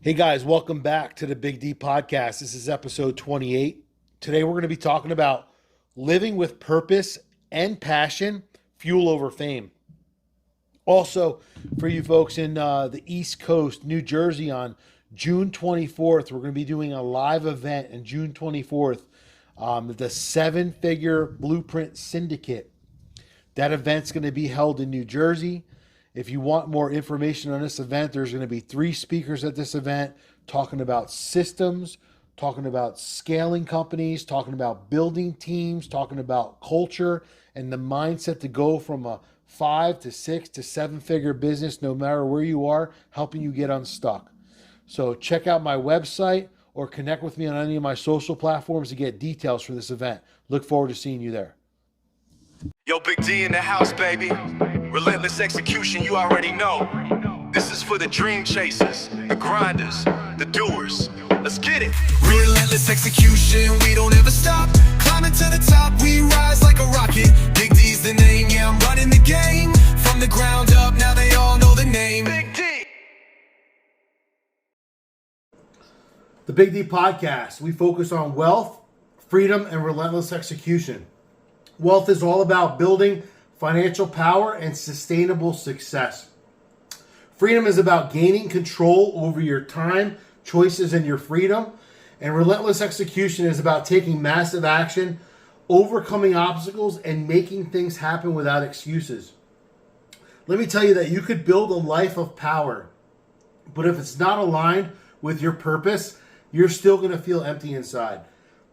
Hey guys, welcome back to the Big D Podcast. This is episode 28. Today we're going to be talking about living with purpose and passion, fuel over fame. Also, for you folks in the East Coast, New Jersey, on June 24th, we're going to be doing a live event on June 24th, the Seven Figure Blueprint Syndicate. That event's going to be held in New Jersey. If you want more information on this event, there's going to be 3 speakers at this event talking about systems, talking about scaling companies, talking about building teams, talking about culture and the mindset to go from a 5 to 6 to 7 figure business, no matter where you are, helping you get unstuck. So check out my website or connect with me on any of my social platforms to get details for this event. Look forward to seeing you there. Yo, Big D in the house, baby. Relentless execution, you already know. This is for the dream chasers, the grinders, the doers. Let's get it. Relentless execution, we don't ever stop. Climbing to the top, we rise like a rocket. Big D's the name, yeah, I'm running the game. From the ground up, now they all know the name. Big D. The Big D Podcast, we focus on wealth, freedom, and relentless execution. Wealth is all about building financial power and sustainable success. Freedom is about gaining control over your time, choices, and your freedom. And relentless execution is about taking massive action, overcoming obstacles, and making things happen without excuses. Let me tell you that you could build a life of power, but if it's not aligned with your purpose, you're still going to feel empty inside.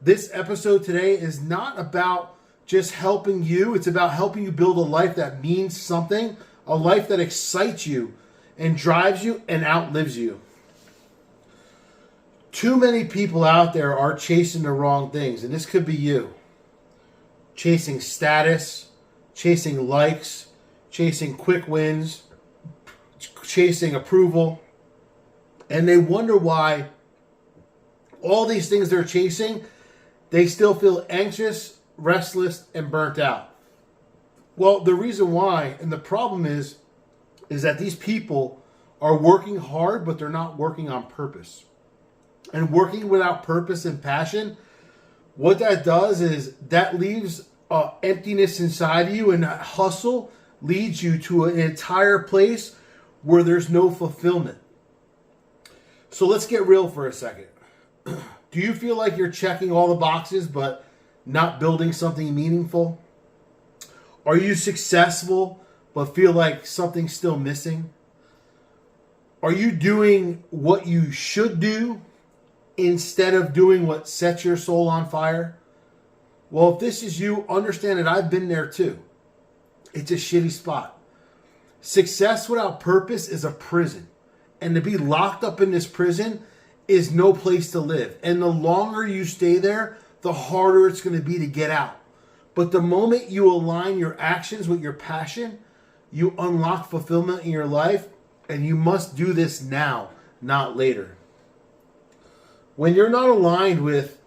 This episode today is not about just helping you. It's about helping you build a life that means something, a life that excites you and drives you and outlives you. Too many people out there are chasing the wrong things, and this could be you. Chasing status, chasing likes, chasing quick wins, chasing approval, and they wonder why all these things they're chasing, they still feel anxious, restless, and burnt out. Well, the reason why, and the problem is that these people are working hard, but they're not working on purpose. And working without purpose and passion, what that does is that leaves emptiness inside of you, and that hustle leads you to an entire place where there's no fulfillment. So let's get real for a second. Do you feel like you're checking all the boxes, but not building something meaningful? Are you successful but feel like something's still missing? Are you doing what you should do instead of doing what sets your soul on fire? Well, if this is you, understand that I've been there too. It's a shitty spot. Success without purpose is a prison. And to be locked up in this prison is no place to live. And the longer you stay there, the harder it's going to be to get out. But the moment you align your actions with your passion, you unlock fulfillment in your life, and you must do this now, not later. When you're not aligned with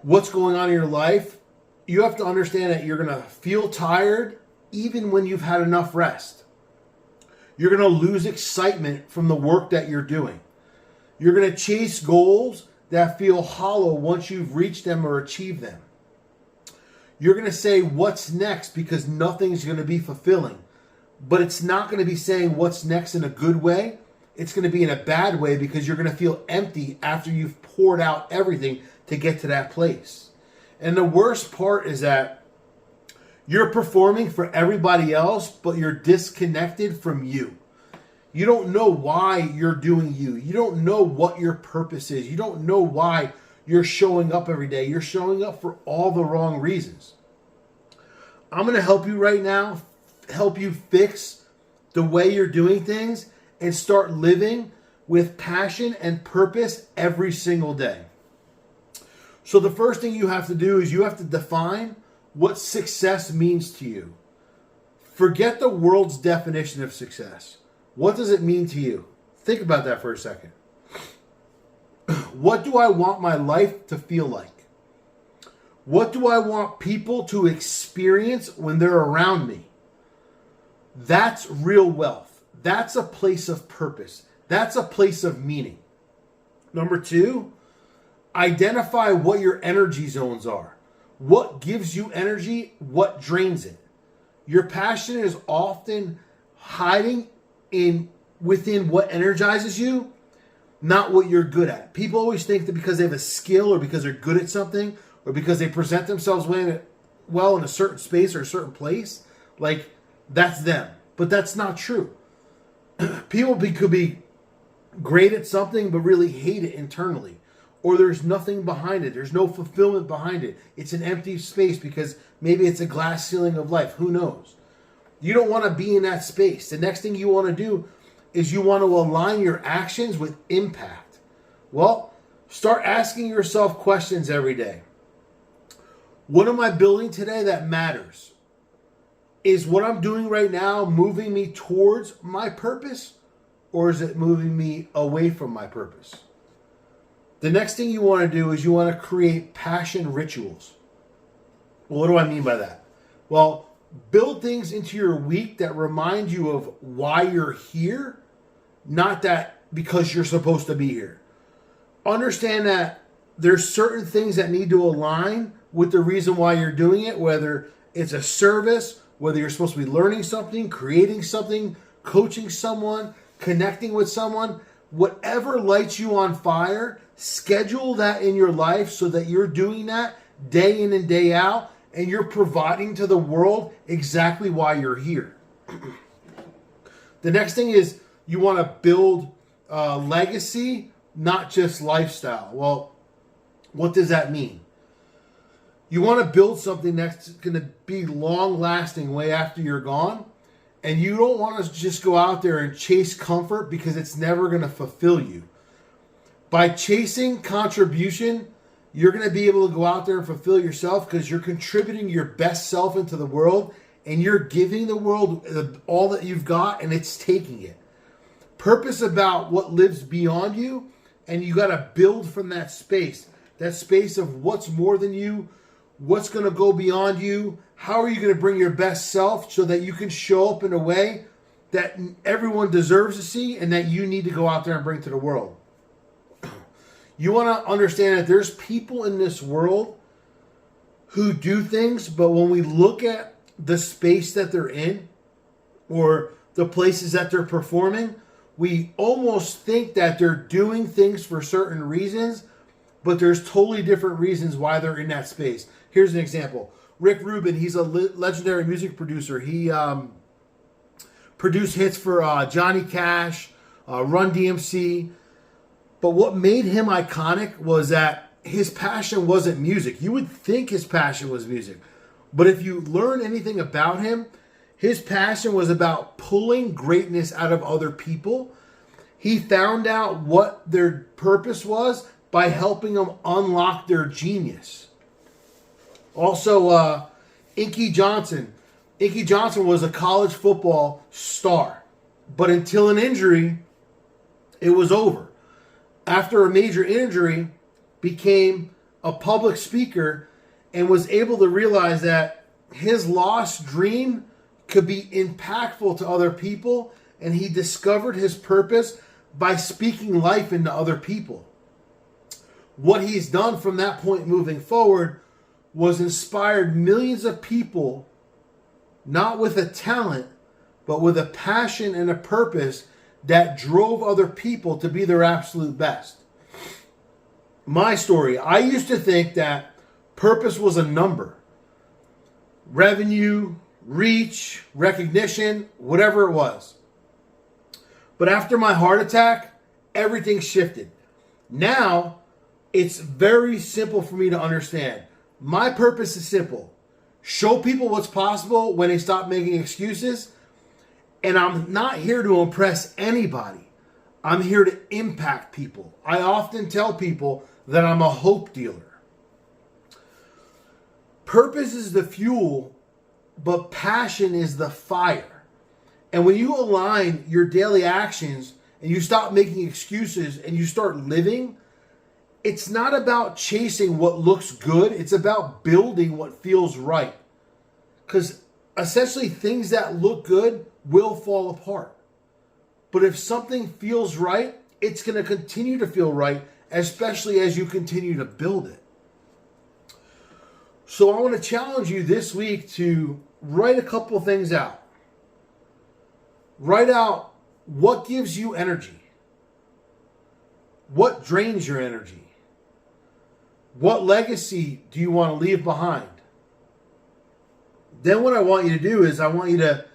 what's going on in your life, you have to understand that you're going to feel tired even when you've had enough rest. You're going to lose excitement from the work that you're doing. You're going to chase goals that feel hollow once you've reached them or achieved them. You're going to say, what's next? Because nothing's going to be fulfilling. But it's not going to be saying what's next in a good way. It's going to be in a bad way because you're going to feel empty after you've poured out everything to get to that place. And the worst part is that you're performing for everybody else, but you're disconnected from you. You don't know why you're doing you. You don't know what your purpose is. You don't know why you're showing up every day. You're showing up for all the wrong reasons. I'm going to help you right now, help you fix the way you're doing things and start living with passion and purpose every single day. So the first thing you have to do is you have to define what success means to you. Forget the world's definition of success. What does it mean to you? Think about that for a second. What do I want my life to feel like? What do I want people to experience when they're around me? That's real wealth. That's a place of purpose. That's a place of meaning. Number 2, identify what your energy zones are. What gives you energy? What drains it? Your passion is often hiding within what energizes you, not what you're good at. People always think that because they have a skill or because they're good at something or because they present themselves well in a certain space or a certain place, like that's them. But that's not true. People could be great at something but really hate it internally. Or there's nothing behind it. There's no fulfillment behind it. It's an empty space because maybe it's a glass ceiling of life. Who knows? You don't want to be in that space. The next thing you want to do is you want to align your actions with impact. Well, start asking yourself questions every day. What am I building today that matters? Is what I'm doing right now moving me towards my purpose, or is it moving me away from my purpose? The next thing you want to do is you want to create passion rituals. Well, what do I mean by that? Well, build things into your week that remind you of why you're here, not that because you're supposed to be here. Understand that there's certain things that need to align with the reason why you're doing it, whether it's a service, whether you're supposed to be learning something, creating something, coaching someone, connecting with someone, whatever lights you on fire, schedule that in your life so that you're doing that day in and day out, and you're providing to the world exactly why you're here. The next thing is you want to build legacy, not just lifestyle. Well, what does that mean? You want to build something that's going to be long-lasting way after you're gone, and you don't want to just go out there and chase comfort because it's never going to fulfill you. By chasing contribution, you're going to be able to go out there and fulfill yourself because you're contributing your best self into the world and you're giving the world all that you've got and it's taking it. Purpose about what lives beyond you, and you got to build from that space of what's more than you, what's going to go beyond you, how are you going to bring your best self so that you can show up in a way that everyone deserves to see and that you need to go out there and bring to the world. You want to understand that there's people in this world who do things, but when we look at the space that they're in or the places that they're performing, we almost think that they're doing things for certain reasons, but there's totally different reasons why they're in that space. Here's an example. Rick Rubin, he's a legendary music producer. He produced hits for Johnny Cash, Run DMC. But what made him iconic was that his passion wasn't music. You would think his passion was music. But if you learn anything about him, his passion was about pulling greatness out of other people. He found out what their purpose was by helping them unlock their genius. Also, Inky Johnson. Inky Johnson was a college football star. But until an injury, it was over. After a major injury, became a public speaker and was able to realize that his lost dream could be impactful to other people, and he discovered his purpose by speaking life into other people. What he's done from that point moving forward was inspired millions of people, not with a talent, but with a passion and a purpose that drove other people to be their absolute best. My story, I used to think that purpose was a number. Revenue, reach, recognition, whatever it was. But after my heart attack, everything shifted. Now, it's very simple for me to understand. My purpose is simple. Show people what's possible when they stop making excuses. And I'm not here to impress anybody. I'm here to impact people. I often tell people that I'm a hope dealer. Purpose is the fuel, but passion is the fire. And when you align your daily actions and you stop making excuses and you start living, it's not about chasing what looks good. It's about building what feels right. Because essentially things that look good will fall apart. But if something feels right, it's going to continue to feel right, especially as you continue to build it. So I want to challenge you this week to write a couple things out. Write out what gives you energy. What drains your energy? What legacy do you want to leave behind? Then what I want you to do is I want you to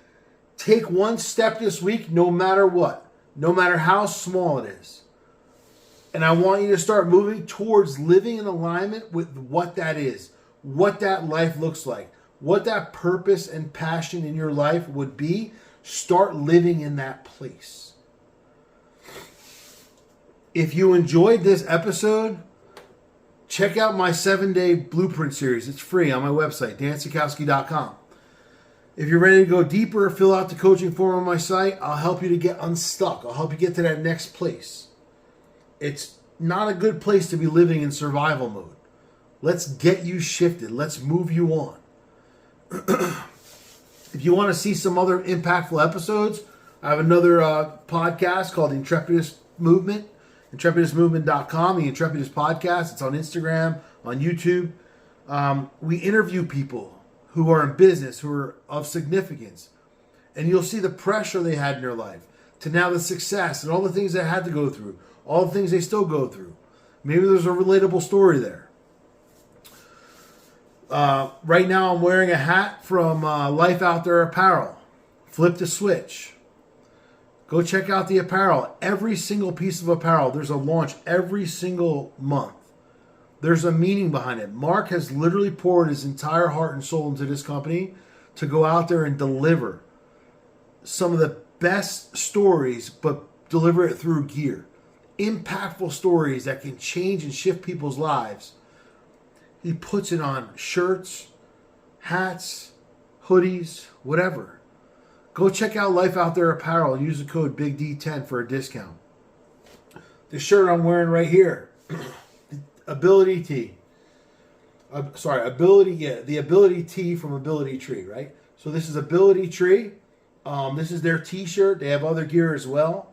take one step this week, no matter what, no matter how small it is. And I want you to start moving towards living in alignment with what that is, what that life looks like, what that purpose and passion in your life would be. Start living in that place. If you enjoyed this episode, check out my 7-day blueprint series. It's free on my website, dansikowski.com. If you're ready to go deeper, fill out the coaching form on my site. I'll help you to get unstuck. I'll help you get to that next place. It's not a good place to be living in survival mode. Let's get you shifted. Let's move you on. If you want to see some other impactful episodes, I have another podcast called The Intrepidist Movement, intrepidistmovement.com, the Intrepidist Podcast. It's on Instagram, on YouTube. We interview people who are in business, who are of significance. And you'll see the pressure they had in their life to now the success and all the things they had to go through, all the things they still go through. Maybe there's a relatable story there. Right now I'm wearing a hat from Life Out There Apparel. Flip the switch. Go check out the apparel. Every single piece of apparel, there's a launch every single month. There's a meaning behind it. Mark has literally poured his entire heart and soul into this company to go out there and deliver some of the best stories, but deliver it through gear. Impactful stories that can change and shift people's lives. He puts it on shirts, hats, hoodies, whatever. Go check out Life Out There Apparel and use the code BIGD10 for a discount. The shirt I'm wearing right here, Ability Tee. The Ability Tee from Ability Tree, right? So this is Ability Tree. This is their t-shirt. They have other gear as well.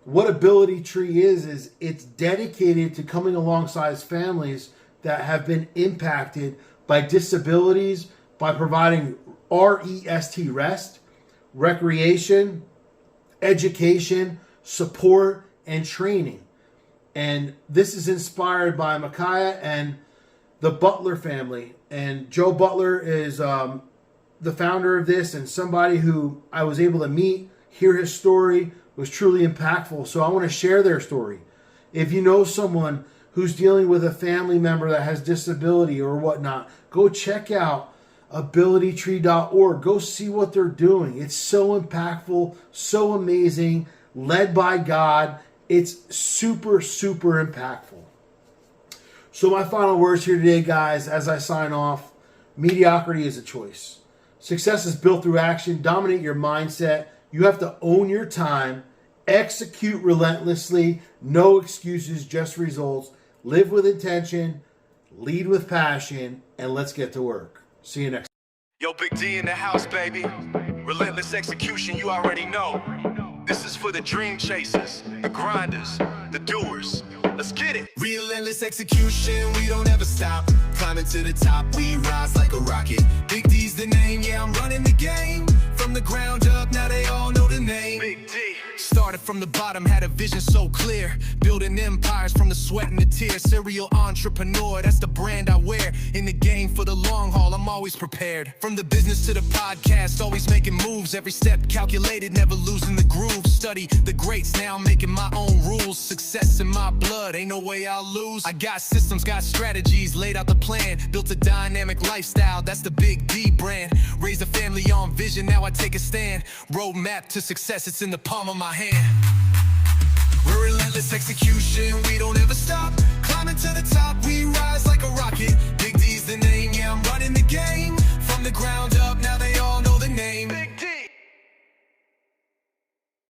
What Ability Tree is it's dedicated to coming alongside families that have been impacted by disabilities by providing rest, recreation, education, support, and training. And this is inspired by Micaiah and the Butler family. And Joe Butler is the founder of this and somebody who I was able to meet, hear his story, was truly impactful. So I want to share their story. If you know someone who's dealing with a family member that has disability or whatnot, go check out abilitytree.org. Go see what they're doing. It's so impactful, so amazing, led by God. It's super, super impactful. So my final words here today, guys, as I sign off, mediocrity is a choice. Success is built through action. Dominate your mindset. You have to own your time, execute relentlessly, no excuses, just results. Live with intention, lead with passion, and let's get to work. See you next time. Yo, Big D in the house, baby. Relentless execution, you already know. This is for the dream chasers, the grinders, the doers. Let's get it. Relentless execution, we don't ever stop. Climbing to the top, we rise like a rocket. Big D's the name, yeah, I'm running the game. From the ground up, now they all know the name. Big D. Started from the bottom, had a vision so clear. Building empires from the sweat and the tears. Serial entrepreneur, that's the brand I wear. In the game for the long haul, I'm always prepared. From the business to the podcast, always making moves. Every step calculated, never losing the groove. Study the greats, now I'm making my own rules. Success in my blood, ain't no way I'll lose. I got systems, got strategies, laid out the plan. Built a dynamic lifestyle, that's the Big D brand. Raised a family on vision, now I take a stand. Roadmap to success, it's in the palm of my hand. We're relentless execution, we don't ever stop.